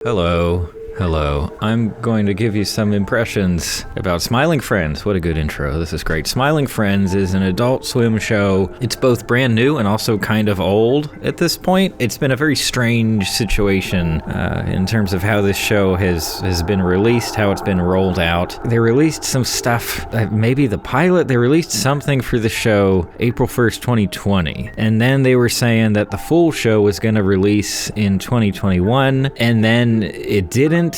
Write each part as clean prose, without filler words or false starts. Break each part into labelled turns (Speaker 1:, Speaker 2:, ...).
Speaker 1: Hello. I'm going to give you some impressions about Smiling Friends. What a good intro. This is great. Smiling Friends is an Adult Swim show. It's both brand new and also kind of old at this point. It's been a very strange situation in terms of how this show has been released, how it's been rolled out. They released some stuff, maybe the pilot. They released something for the show April 1st, 2020. And then they were saying that the full show was going to release in 2021. And then it didn't.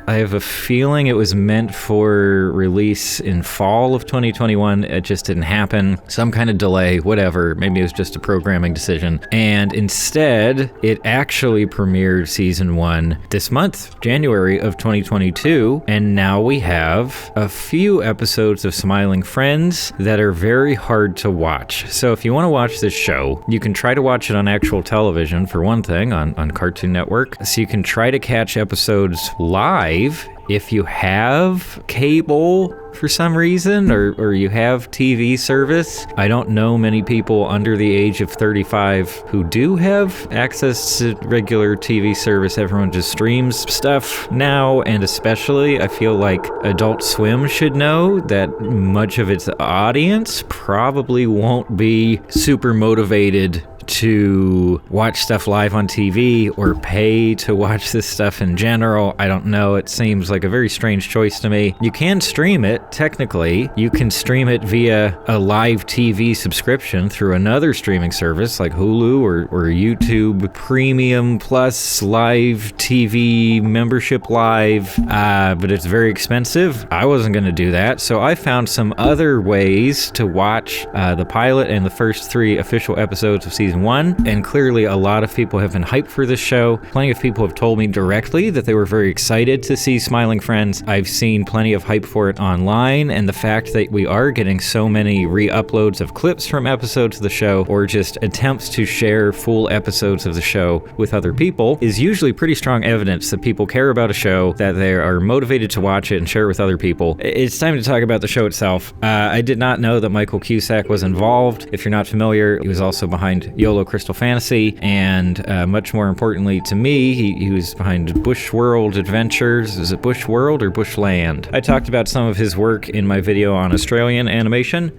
Speaker 1: I have a feeling it was meant for release in fall of 2021. It just didn't happen. Some kind of delay, whatever. Maybe it was just a programming decision. And instead, it actually premiered season 1 this month, January of 2022. And now we have a few episodes of Smiling Friends that are very hard to watch. So if you want to watch this show, you can try to watch it on actual television, for one thing, on Cartoon Network. So you can try to catch episodes live if you have cable for some reason, or you have TV service. I don't know many people under the age of 35 who do have access to regular TV service. Everyone just streams stuff now, and especially I feel like Adult Swim should know that much of its audience probably won't be super motivated to watch stuff live on TV or pay to watch this stuff in general. I don't know. It seems like a very strange choice to me. You can stream it, technically. You can stream it via a live TV subscription through another streaming service like Hulu or YouTube Premium Plus Live TV Membership Live, but it's very expensive. I wasn't going to do that, so I found some other ways to watch the pilot and the first 3 official episodes of season 1, and clearly a lot of people have been hyped for this show. Plenty of people have told me directly that they were very excited to see Smiling Friends. I've seen plenty of hype for it online, and the fact that we are getting so many re-uploads of clips from episodes of the show, or just attempts to share full episodes of the show with other people, is usually pretty strong evidence that people care about a show, that they are motivated to watch it and share it with other people. It's time to talk about the show itself. I did not know that Michael Cusack was involved. If you're not familiar, he was also behind YOLO Crystal Fantasy, and much more importantly to me, he was behind Bush World Adventures. Is it Bush World or Bushland? I talked about some of his work in my video on Australian animation.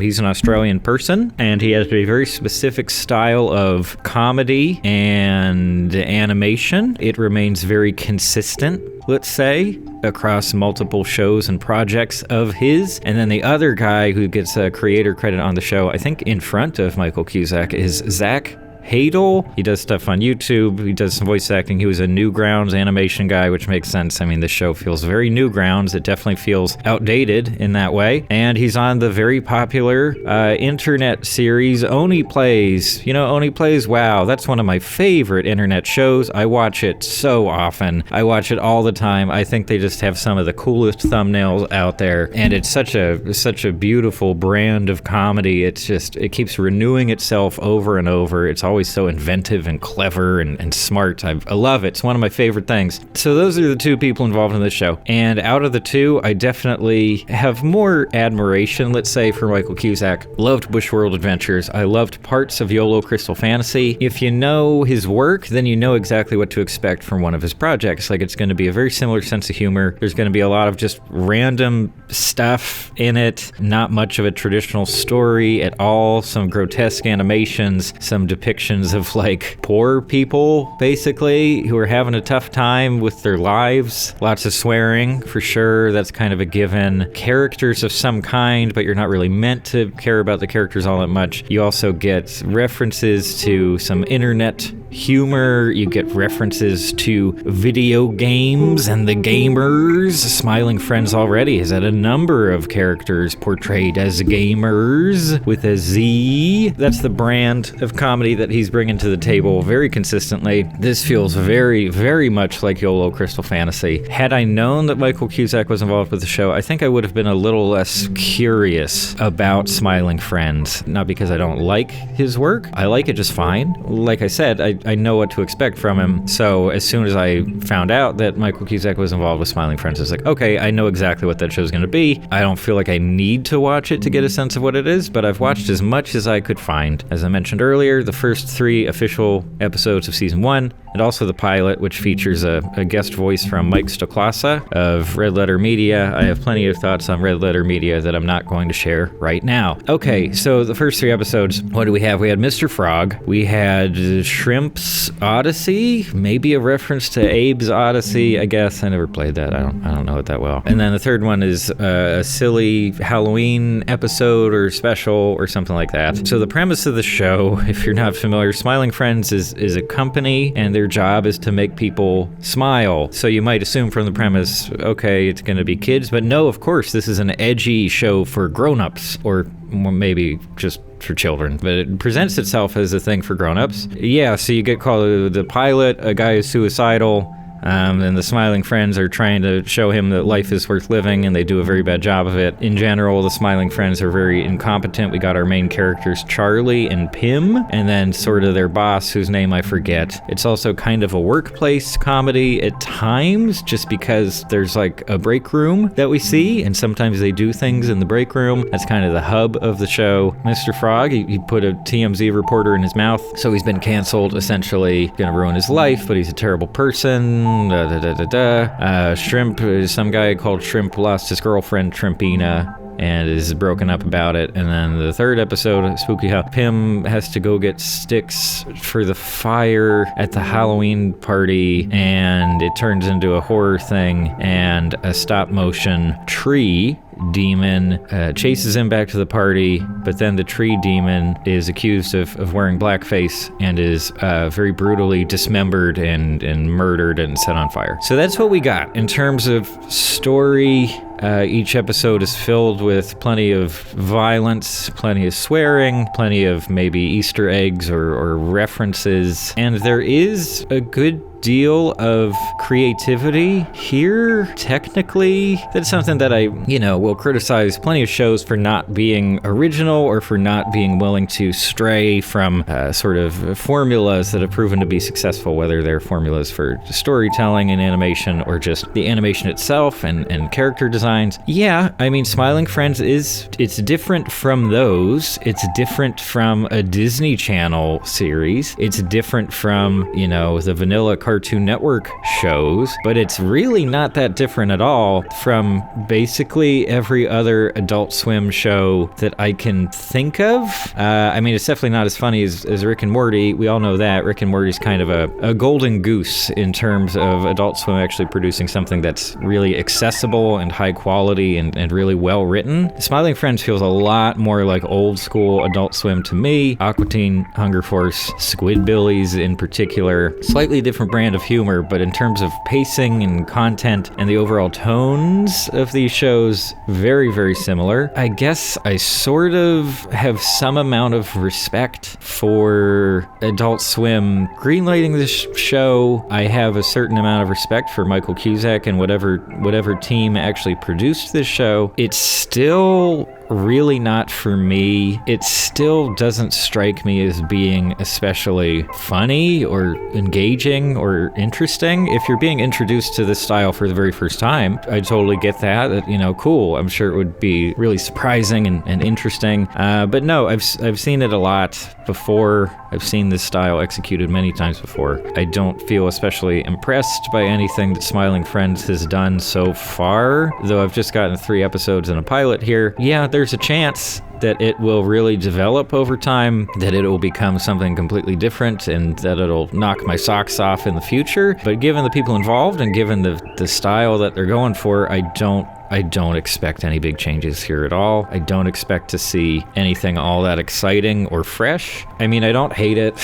Speaker 1: He's an Australian person, and he has a very specific style of comedy and animation. It remains very consistent, let's say, across multiple shows and projects of his. And then the other guy who gets a creator credit on the show, I think in front of Michael Cusack, is Zach Hadel. He does stuff on YouTube. He does some voice acting. He was a Newgrounds animation guy, which makes sense. I mean, this show feels very Newgrounds. It definitely feels outdated in that way. And he's on the very popular internet series Oni Plays. You know, Oni Plays, wow, that's one of my favorite internet shows. I watch it so often. I watch it all the time. I think they just have some of the coolest thumbnails out there. And it's such a beautiful brand of comedy. It keeps renewing itself over and over. It's always so inventive and clever and smart. I love it. It's one of my favorite things. So those are the 2 people involved in this show. And out of the 2, I definitely have more admiration, let's say, for Michael Cusack. Loved Bush World Adventures. I loved parts of YOLO Crystal Fantasy. If you know his work, then you know exactly what to expect from one of his projects. Like, it's going to be a very similar sense of humor. There's going to be a lot of just random stuff in it. Not much of a traditional story at all. Some grotesque animations, some depictions of like poor people basically who are having a tough time with their lives. Lots of swearing for sure. That's kind of a given. Characters of some kind, but you're not really meant to care about the characters all that much. You also get references to some internet humor. You get references to video games and the gamers. Smiling Friends already has had a number of characters portrayed as gamers with a Z. That's the brand of comedy that he's bringing to the table very consistently. This feels very, very much like YOLO Crystal Fantasy. Had I known that Michael Cusack was involved with the show, I think I would have been a little less curious about Smiling Friends. Not because I don't like his work. I like it just fine. Like I said, I know what to expect from him. So as soon as I found out that Michael Cusack was involved with Smiling Friends, I was like, okay, I know exactly what that show's going to be. I don't feel like I need to watch it to get a sense of what it is, but I've watched as much as I could find. As I mentioned earlier, the first 3 official episodes of season 1, and also the pilot, which features a guest voice from Mike Stoklasa of Red Letter Media. I have plenty of thoughts on Red Letter Media that I'm not going to share right now. Okay, so the first 3 episodes, what do we have? We had Mr. Frog, we had Shrimp's Odyssey, maybe a reference to Abe's Odyssey, I guess. I never played that. I don't know it that well. And then the third one is a silly Halloween episode or special or something like that. So the premise of the show, if you're not familiar, Smiling Friends is a company, and their job is to make people smile. So you might assume from the premise, okay, it's going to be kids, but no, of course, this is an edgy show for grown-ups, or maybe just for children, but it presents itself as a thing for grown-ups. Yeah, so you get called the pilot, a guy is suicidal, and the Smiling Friends are trying to show him that life is worth living, and they do a very bad job of it. In general, the Smiling Friends are very incompetent. We got our main characters, Charlie and Pim, and then sort of their boss, whose name I forget. It's also kind of a workplace comedy at times, just because there's like a break room that we see, and sometimes they do things in the break room. That's kind of the hub of the show. Mr. Frog, he put a TMZ reporter in his mouth, so he's been canceled, essentially. Gonna ruin his life, but he's a terrible person. Shrimp, some guy called Shrimp lost his girlfriend Shrimpina and is broken up about it. And then the third episode, Spooky How Pim has to go get sticks for the fire at the Halloween party, and it turns into a horror thing, and a stop motion tree demon chases him back to the party, but then the tree demon is accused of wearing blackface and is very brutally dismembered and murdered and set on fire. So that's what we got in terms of story. Each episode is filled with plenty of violence, plenty of swearing, plenty of maybe Easter eggs or references, and there is a good deal of creativity here. Technically, that's something that I, will criticize plenty of shows for not being original or for not being willing to stray from sort of formulas that have proven to be successful, whether they're formulas for storytelling and animation or just the animation itself and character designs. Yeah, I mean, Smiling Friends it's different from those. It's different from a Disney Channel series. It's different from, the vanilla Cartoon Network shows, but it's really not that different at all from basically every other Adult Swim show that I can think of. I mean, it's definitely not as funny as Rick and Morty. We all know that. Rick and Morty's kind of a golden goose in terms of Adult Swim actually producing something that's really accessible and high quality and really well written. Smiling Friends feels a lot more like old school Adult Swim to me. Aqua Teen Hunger Force, Squidbillies in particular, slightly different brand of humor, but in terms of pacing and content and the overall tones of these shows, very, very similar. I guess I sort of have some amount of respect for Adult Swim greenlighting this show. I have a certain amount of respect for Michael Cusack and whatever team actually produced this show. It's still really not for me. It still doesn't strike me as being especially funny or engaging or interesting. If you're being introduced to this style for the very first time, I totally get that, cool. I'm sure it would be really surprising and interesting. But no, I've seen it a lot before. I've seen this style executed many times before. I don't feel especially impressed by anything that Smiling Friends has done so far, though I've just gotten 3 episodes and a pilot here. Yeah, there's a chance that it will really develop over time, that it will become something completely different, and that it'll knock my socks off in the future. But given the people involved and given the style that they're going for, I don't expect any big changes here at all. I don't expect to see anything all that exciting or fresh. I mean, I don't hate it.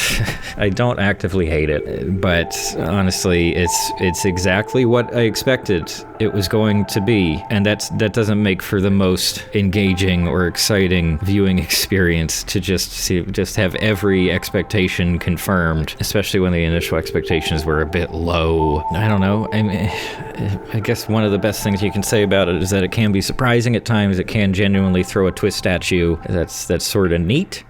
Speaker 1: I don't actively hate it, but honestly, it's exactly what I expected it was going to be, and that doesn't make for the most engaging or exciting viewing experience to just have every expectation confirmed, especially when the initial expectations were a bit low. I don't know. I guess one of the best things you can say about it is that it can be surprising at times. It can genuinely throw a twist at you that's sort of neat.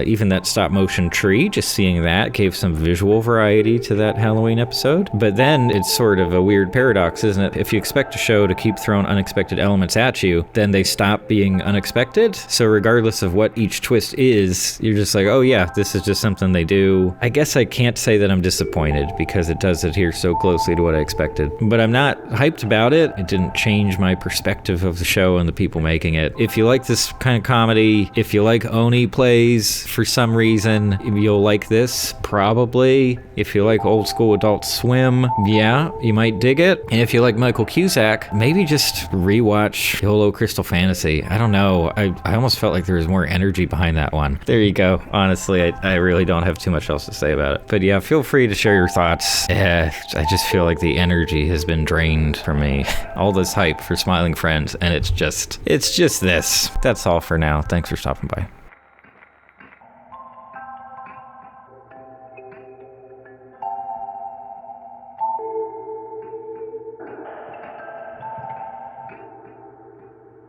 Speaker 1: Even that stop motion tree, just seeing that gave some visual variety to that Halloween episode. But then it's sort of a weird paradox, isn't it? If you expect a show to keep throwing unexpected elements at you, then they stop being unexpected. So regardless of what each twist is, you're just like, oh yeah, this is just something they do. I guess I can't say that I'm disappointed because it does adhere so closely to what I expected. But I'm not hyped about it. It didn't change my perspective of the show and the people making it. If you like this kind of comedy, if you like Oni plays for some reason, you'll like this, probably. If you like old school Adult Swim, yeah, you might dig it. And if you like Michael Cusack, maybe just rewatch YOLO Crystal Fantasy. I don't know. I almost felt like there was more energy behind that one. There you go. Honestly, I really don't have too much else to say about it. But yeah, feel free to share your thoughts. I just feel like the energy has been drained from me. All this hype for Smiling Friends, and it's just this. That's all for now. Thanks for stopping by.